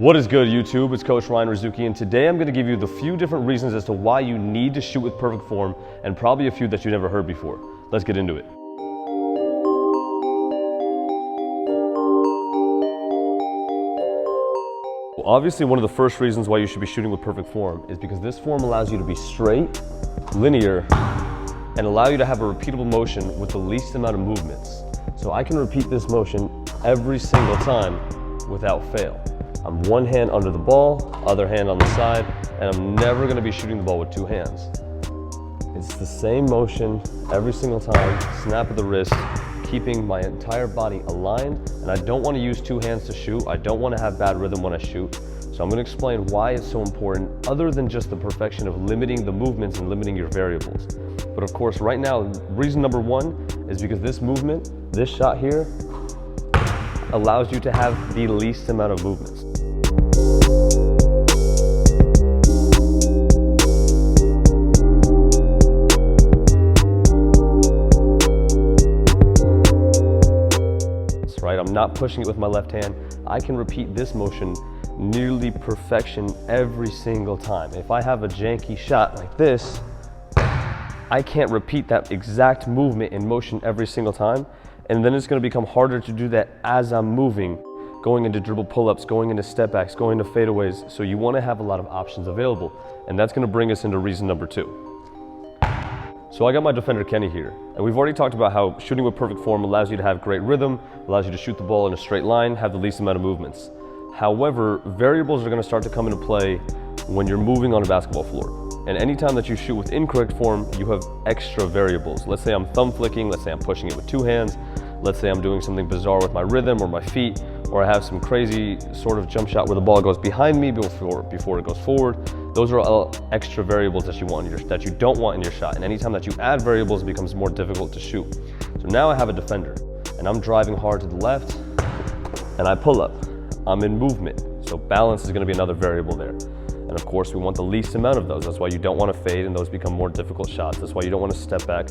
What is good, YouTube? It's Coach Ryan Rizuki, and today I'm going to give you the few different reasons as to why you need to shoot with perfect form, and probably a few that you never heard before. Let's get into it. Well, obviously, one of the first reasons why you should be shooting with perfect form is because this form allows you to be straight, linear, and allow you to have a repeatable motion with the least amount of movements. So I can repeat this motion every single time without fail. I'm one hand under the ball, other hand on the side, and I'm never going to be shooting the ball with two hands. It's the same motion every single time, snap of the wrist, keeping my entire body aligned, and I don't want to use two hands to shoot. I don't want to have bad rhythm when I shoot. So I'm going to explain why it's so important, other than just the perfection of limiting the movements and limiting your variables. But of course, right now, reason number one is because this movement, this shot here, allows you to have the least amount of movements. That's right, I'm not pushing it with my left hand. I can repeat this motion nearly perfection every single time. If I have a janky shot like this, I can't repeat that exact movement in motion every single time, and then it's going to become harder to do that as I'm moving, going into dribble pull-ups, going into step backs, going into fadeaways. So you want to have a lot of options available, and that's going to bring us into reason number two. So I got my defender Kenny here, and we've already talked about how shooting with perfect form allows you to have great rhythm, allows you to shoot the ball in a straight line, have the least amount of movements. However, variables are going to start to come into play when you're moving on a basketball floor. And anytime that you shoot with incorrect form, you have extra variables. Let's say I'm thumb flicking, let's say I'm pushing it with two hands, let's say I'm doing something bizarre with my rhythm or my feet, or I have some crazy sort of jump shot where the ball goes behind me before it goes forward. Those are all extra variables that you don't want in your shot. And anytime that you add variables, it becomes more difficult to shoot. So now I have a defender, and I'm driving hard to the left, and I pull up. I'm in movement, so balance is going to be another variable there. And of course, we want the least amount of those. That's why you don't want to fade, and those become more difficult shots. That's why you don't want to step back.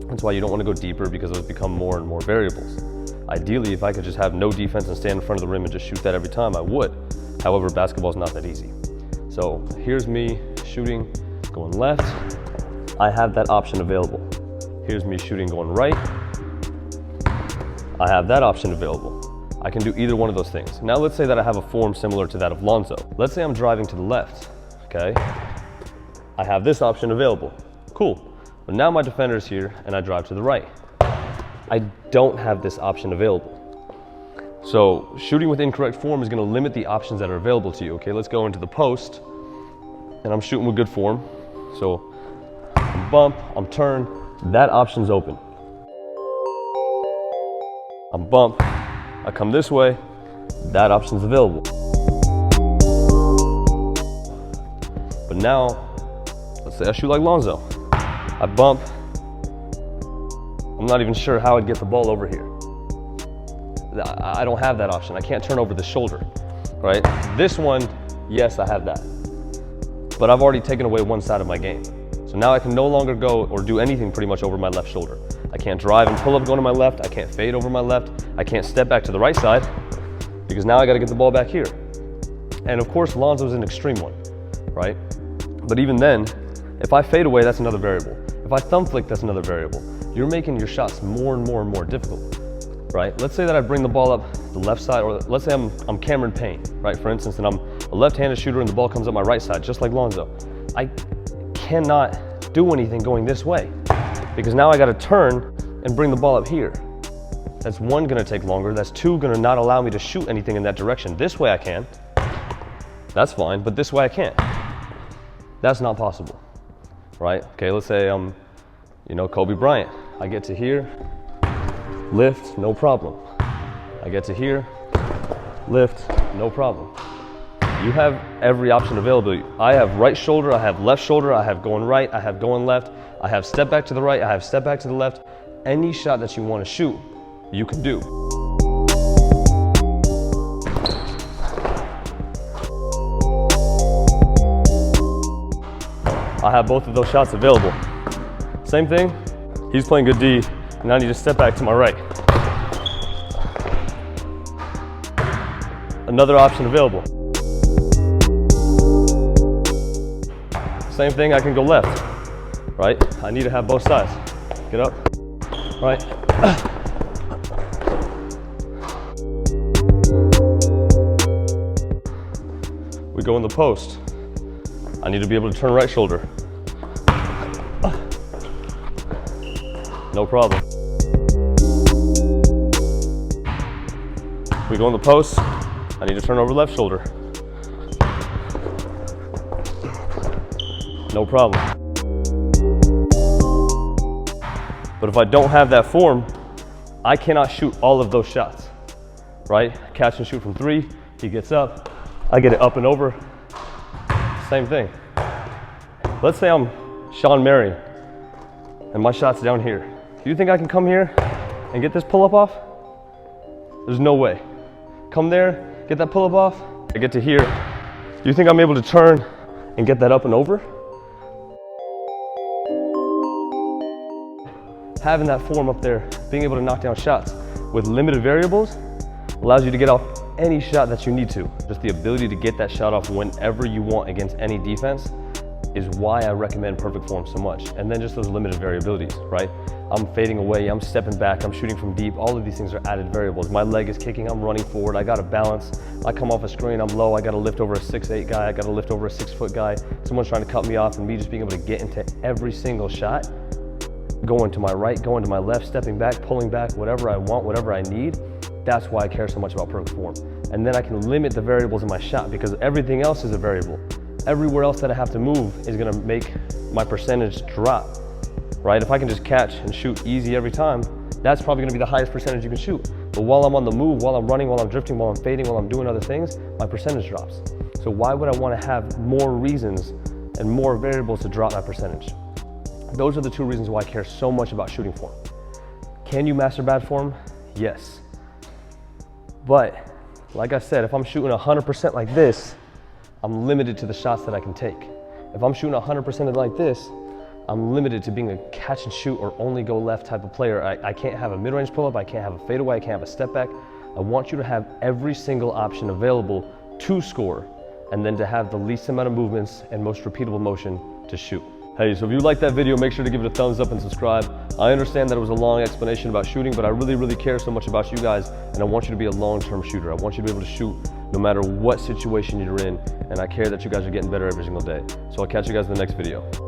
That's why you don't want to go deeper, because those become more and more variables. Ideally, if I could just have no defense and stand in front of the rim and just shoot that every time, I would. However, basketball is not that easy. So here's me shooting, going left. I have that option available. Here's me shooting, going right. I have that option available. I can do either one of those things. Now let's say that I have a form similar to that of Lonzo. Let's say I'm driving to the left, okay? I have this option available. Cool. But now my defender's here and I drive to the right. I don't have this option available. So shooting with incorrect form is going to limit the options that are available to you. Okay, let's go into the post, and I'm shooting with good form. So I'm bump, I'm turn, that option's open. I'm bump, I come this way, that option's available. But now, let's say I shoot like Lonzo. I bump, I'm not even sure how I'd get the ball over here. I don't have that option. I can't turn over the shoulder, right? This one, yes, I have that. But I've already taken away one side of my game. So now I can no longer go or do anything pretty much over my left shoulder. I can't drive and pull up going to my left. I can't fade over my left. I can't step back to the right side, because now I got to get the ball back here. And of course, Lonzo's an extreme one, right? But even then, if I fade away, that's another variable. If I thumb flick, that's another variable. You're making your shots more and more and more difficult, right? Let's say that I bring the ball up the left side, or let's say I'm Cameron Payne, right? For instance, and I'm a left-handed shooter and the ball comes up my right side, just like Lonzo. I cannot do anything going this way, because now I got to turn and bring the ball up here. That's one, going to take longer. That's two, going to not allow me to shoot anything in that direction. This way I can. That's fine, but this way I can't. That's not possible, right? Okay, let's say I'm, Kobe Bryant. I get to here, lift, no problem. I get to here, lift, no problem. You have every option available. I have right shoulder, I have left shoulder, I have going right, I have going left, I have step back to the right, I have step back to the left. Any shot that you want to shoot, you can do. I have both of those shots available. Same thing, he's playing good D, and I need to step back to my right. Another option available. Same thing, I can go left, right? I need to have both sides. Get up, right? We go in the post. I need to be able to turn right shoulder. No problem. We go in the post. I need to turn over left shoulder. No problem. But if I don't have that form, I cannot shoot all of those shots, right? Catch and shoot from 3, he gets up, I get it up and over, same thing. Let's say I'm Sean Marion and my shot's down here. Do you think I can come here and get this pull-up off? There's no way. Come there, get that pull-up off, I get to here. Do you think I'm able to turn and get that up and over? Having that form up there, being able to knock down shots with limited variables allows you to get off any shot that you need to. Just the ability to get that shot off whenever you want against any defense is why I recommend perfect form so much. And then just those limited variabilities, right? I'm fading away, I'm stepping back, I'm shooting from deep. All of these things are added variables. My leg is kicking, I'm running forward, I gotta balance. I come off a screen, I'm low, I gotta lift over a 6'8" guy, I gotta lift over a 6-foot guy. Someone's trying to cut me off, and me just being able to get into every single shot, going to my right, going to my left, stepping back, pulling back, whatever I want, whatever I need. That's why I care so much about perfect form. And then I can limit the variables in my shot because everything else is a variable. Everywhere else that I have to move is gonna make my percentage drop, right? If I can just catch and shoot easy every time, that's probably gonna be the highest percentage you can shoot. But while I'm on the move, while I'm running, while I'm drifting, while I'm fading, while I'm doing other things, my percentage drops. So why would I wanna have more reasons and more variables to drop my percentage? Those are the 2 reasons why I care so much about shooting form. Can you master bad form? Yes. But like I said, if I'm shooting 100% like this, I'm limited to the shots that I can take. If I'm shooting 100% like this, I'm limited to being a catch and shoot or only go left type of player. I can't have a mid-range pull-up, I can't have a fadeaway, I can't have a step back. I want you to have every single option available to score, and then to have the least amount of movements and most repeatable motion to shoot. Hey, so if you liked that video, make sure to give it a thumbs up and subscribe. I understand that it was a long explanation about shooting, but I really care so much about you guys, and I want you to be a long-term shooter. I want you to be able to shoot no matter what situation you're in, and I care that you guys are getting better every single day. So I'll catch you guys in the next video.